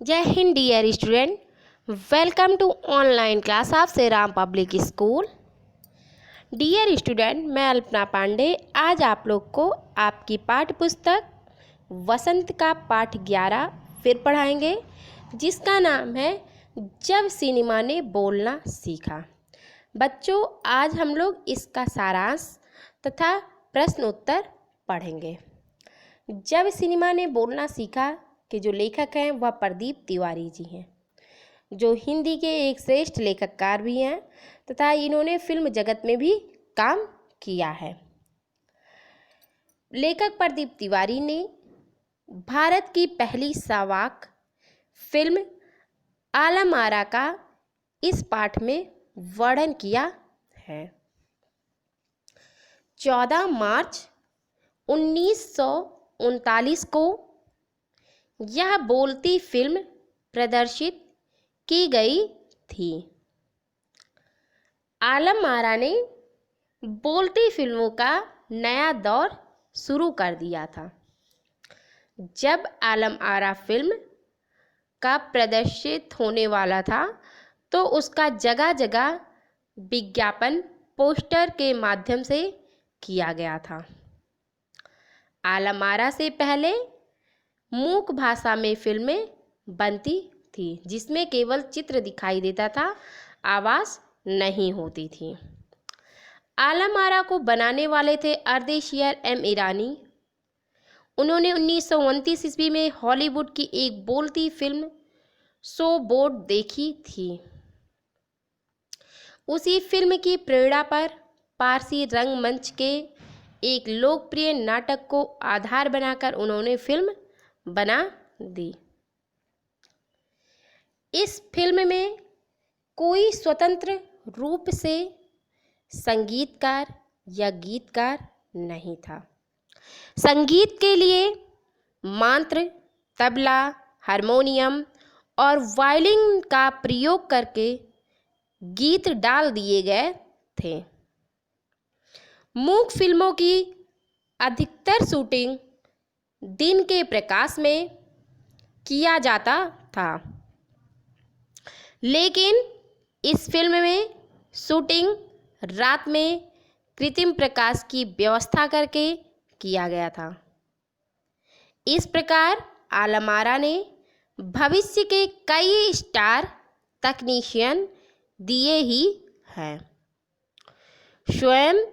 जय Hind dear student, welcome to online class of Shri Ram public school. Dear student, मैं अल्पना पांडे आज आप लोग को आपकी पाठ्य पुस्तक वसंत का पाठ 11 फिर पढ़ाएंगे, जिसका नाम है जब सिनेमा ने बोलना सीखा। बच्चों, आज हम लोग इसका सारांश तथा प्रश्न उत्तर पढ़ेंगे। जब सिनेमा ने बोलना सीखा के जो लेखक हैं वह प्रदीप तिवारी जी हैं, जो हिंदी के एक श्रेष्ठ लेखककार भी हैं तथा इन्होंने फिल्म जगत में भी काम किया है। लेखक प्रदीप तिवारी ने भारत की पहली सावाक फिल्म आलम आरा का इस पाठ में वर्णन किया है। 14 मार्च 1939 को यह बोलती फिल्म प्रदर्शित की गई थी। आलम आरा ने बोलती फिल्मों का नया दौर शुरू कर दिया था। जब आलम आरा फिल्म का प्रदर्शित होने वाला था तो उसका जगह जगह विज्ञापन पोस्टर के माध्यम से किया गया था। आलम आरा से पहले मूक भाषा में फिल्में बनती थी, जिसमें केवल चित्र दिखाई देता था, आवाज़ नहीं होती थी। आलम आरा को बनाने वाले थे अर्देशियर एम ईरानी। उन्होंने 1929 ईस्वी में हॉलीवुड की एक बोलती फिल्म शो बोट देखी थी। उसी फिल्म की प्रेरणा पर पारसी रंगमंच के एक लोकप्रिय नाटक को आधार बनाकर उन्होंने फिल्म बना दी। इस फिल्म में कोई स्वतंत्र रूप से संगीतकार या गीतकार नहीं था। संगीत के लिए मंत्र, तबला, हारमोनियम और वायलिन का प्रयोग करके गीत डाल दिए गए थे। मूक फिल्मों की अधिकतर शूटिंग दिन के प्रकाश में किया जाता था, लेकिन इस फिल्म में शूटिंग रात में कृत्रिम प्रकाश की व्यवस्था करके किया गया था। इस प्रकार आलम आरा ने भविष्य के कई स्टार तकनीशियन दिए ही हैं। स्वयं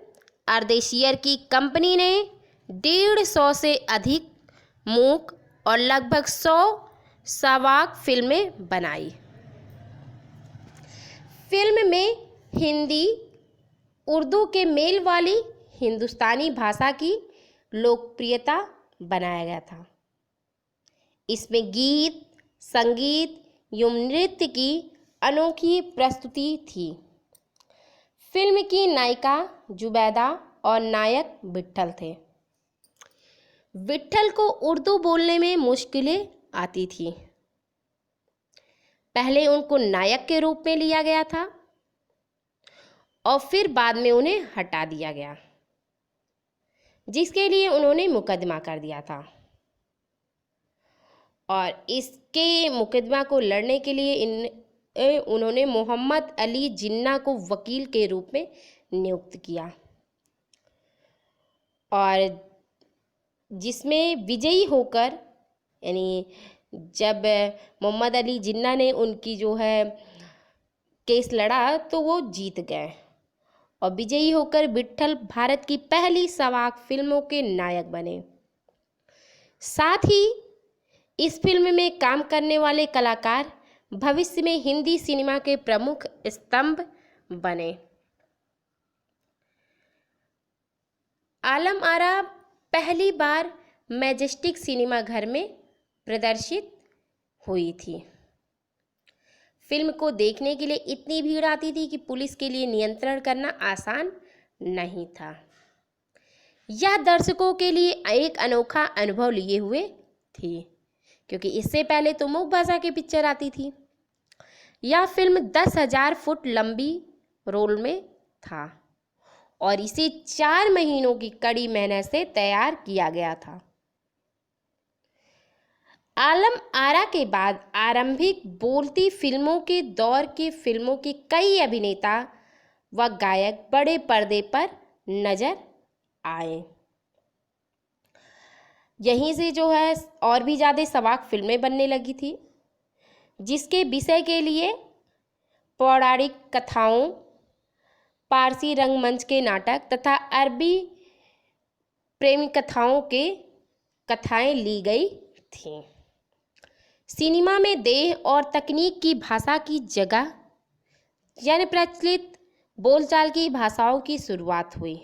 अर्देशियर की कंपनी ने 150 से अधिक मूक और लगभग 100 सावाक फिल्में बनाई। फिल्म में हिंदी उर्दू के मेल वाली हिंदुस्तानी भाषा की लोकप्रियता बनाया गया था। इसमें गीत, संगीत एवं नृत्य की अनोखी प्रस्तुति थी। फिल्म की नायिका जुबैदा और नायक विट्ठल थे। विट्ठल को उर्दू बोलने में मुश्किलें आती थी। पहले उनको नायक के रूप में लिया गया था और फिर बाद में उन्हें हटा दिया गया, जिसके लिए उन्होंने मुकदमा कर दिया था। और इसके मुकदमा को लड़ने के लिए उन्होंने मोहम्मद अली जिन्ना को वकील के रूप में नियुक्त किया, और जिसमें विजयी होकर, यानी जब मोहम्मद अली जिन्ना ने उनकी जो है केस लड़ा तो वो जीत गए, और विजयी होकर विट्ठल भारत की पहली सावाक फिल्मों के नायक बने। साथ ही इस फिल्म में काम करने वाले कलाकार भविष्य में हिंदी सिनेमा के प्रमुख स्तंभ बने। आलम आरा पहली बार मैजेस्टिक सिनेमा घर में प्रदर्शित हुई थी। फिल्म को देखने के लिए इतनी भीड़ आती थी कि पुलिस के लिए नियंत्रण करना आसान नहीं था। यह दर्शकों के लिए एक अनोखा अनुभव लिए हुए थी, क्योंकि इससे पहले तो मूक भाषा की पिक्चर आती थी। यह फिल्म 10,000 फुट लंबी रोल में था और इसे 4 महीनों की कड़ी मेहनत से तैयार किया गया था। आलम आरा के बाद आरंभिक बोलती फिल्मों के दौर के फिल्मों के कई अभिनेता व गायक बड़े पर्दे पर नजर आए। यहीं से जो है और भी ज़्यादा सवाक फिल्में बनने लगी थी, जिसके विषय के लिए पौराणिक कथाओं, पारसी रंगमंच के नाटक तथा अरबी प्रेमी कथाओं के कथाएं ली गई थीं। सिनेमा में देह और तकनीक की भाषा की जगह यानी प्रचलित बोलचाल की भाषाओं की शुरुआत हुई।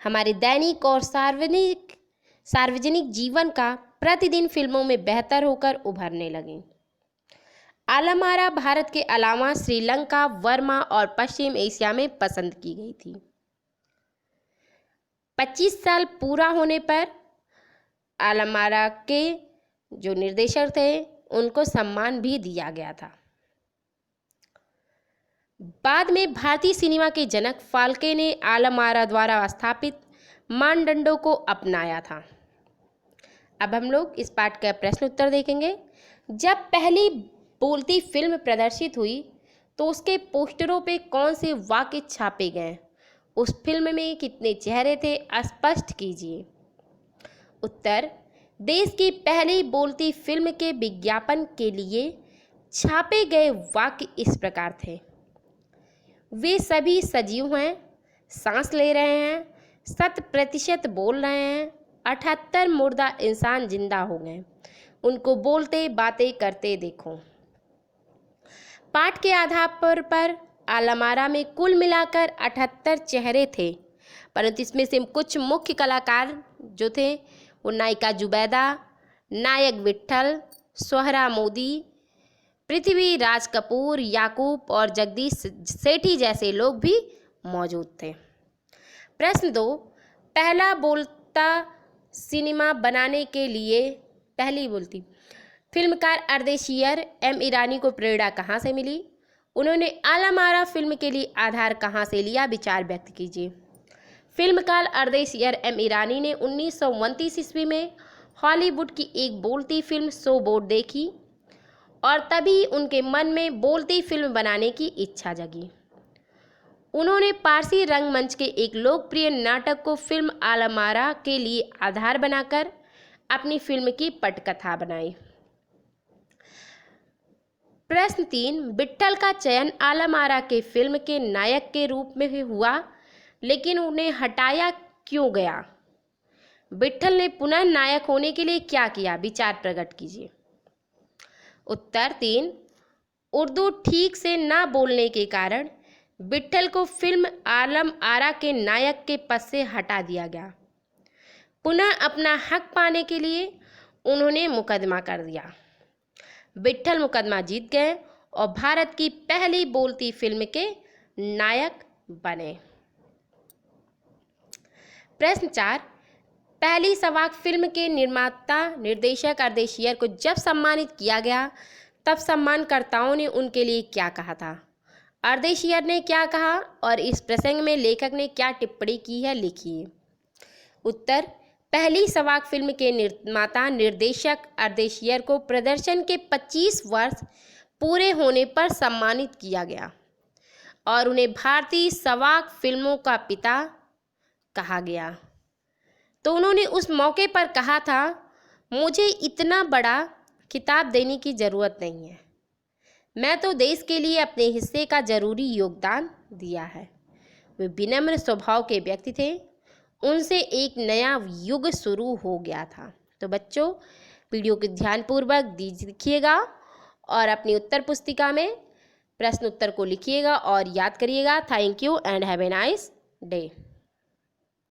हमारे दैनिक और सार्वजनिक जीवन का प्रतिदिन फिल्मों में बेहतर होकर उभरने लगे। आलम आरा भारत के अलावा श्रीलंका, वर्मा और पश्चिम एशिया में पसंद की गई थी। 25 साल पूरा होने पर आलम आरा के जो निर्देशक थे उनको सम्मान भी दिया गया था। बाद में भारतीय सिनेमा के जनक फाल्के ने आलम आरा द्वारा स्थापित मानदंडों को अपनाया था। अब हम लोग इस पाठ का प्रश्न उत्तर देखेंगे। जब पहली बोलती फिल्म प्रदर्शित हुई तो उसके पोस्टरों पे कौन से वाक्य छापे गए? उस फिल्म में कितने चेहरे थे? स्पष्ट कीजिए। उत्तर, देश की पहली बोलती फिल्म के विज्ञापन के लिए छापे गए वाक्य इस प्रकार थे। वे सभी सजीव हैं, सांस ले रहे हैं, 100% बोल रहे हैं, 78 मुर्दा इंसान जिंदा हो गए, उनको बोलते बातें करते देखो। पाठ के आधार पर आलम आरा में कुल मिलाकर 78 चेहरे थे, परंतु इसमें से कुछ मुख्य कलाकार जो थे वो नायिका जुबैदा, नायक विट्ठल, सोहरा मोदी, पृथ्वी राज कपूर, याकूब और जगदीश सेठी जैसे लोग भी मौजूद थे। प्रश्न 2, पहला बोलता सिनेमा बनाने के लिए पहली बोलती फिल्मकार अर्देशियर एम ईरानी को प्रेरणा कहाँ से मिली? उन्होंने आलम आरा फिल्म के लिए आधार कहाँ से लिया? विचार व्यक्त कीजिए। फिल्मकार अर्देशियर एम ईरानी ने 1929 ईस्वी में हॉलीवुड की एक बोलती फिल्म शो बोट देखी और तभी उनके मन में बोलती फिल्म बनाने की इच्छा जगी। उन्होंने पारसी रंगमंच के एक लोकप्रिय नाटक को फिल्म आलम आरा के लिए आधार बनाकर अपनी फिल्म की पटकथा बनाई। प्रश्न 3, विट्ठल का चयन आलम आरा के फिल्म के नायक के रूप में ही हुआ, लेकिन उन्हें हटाया क्यों गया? विट्ठल ने पुनः नायक होने के लिए क्या किया? विचार प्रकट कीजिए। उत्तर 3, उर्दू ठीक से ना बोलने के कारण विट्ठल को फिल्म आलम आरा के नायक के पद से हटा दिया गया। पुनः अपना हक पाने के लिए उन्होंने मुकदमा कर दिया। विट्ठल मुकदमा जीत गए और भारत की पहली बोलती फिल्म के नायक बने। प्रश्न 4, पहली सवाक फिल्म के निर्माता निर्देशक अर्देशियर को जब सम्मानित किया गया तब सम्मानकर्ताओं ने उनके लिए क्या कहा था? अर्देशियर ने क्या कहा और इस प्रसंग में लेखक ने क्या टिप्पणी की है? लिखिए। उत्तर, पहली सवाक फिल्म के निर्माता निर्देशक अर्देशियर को प्रदर्शन के 25 वर्ष पूरे होने पर सम्मानित किया गया और उन्हें भारतीय सवाक फिल्मों का पिता कहा गया। तो उन्होंने उस मौके पर कहा था, मुझे इतना बड़ा खिताब देने की ज़रूरत नहीं है, मैं तो देश के लिए अपने हिस्से का ज़रूरी योगदान दिया है। वे विनम्र स्वभाव के व्यक्ति थे, उनसे एक नया युग शुरू हो गया था। तो बच्चों, वीडियो को ध्यानपूर्वक देखिएगा और अपनी उत्तर पुस्तिका में प्रश्न उत्तर को लिखिएगा और याद करिएगा। Thank you and have a nice day.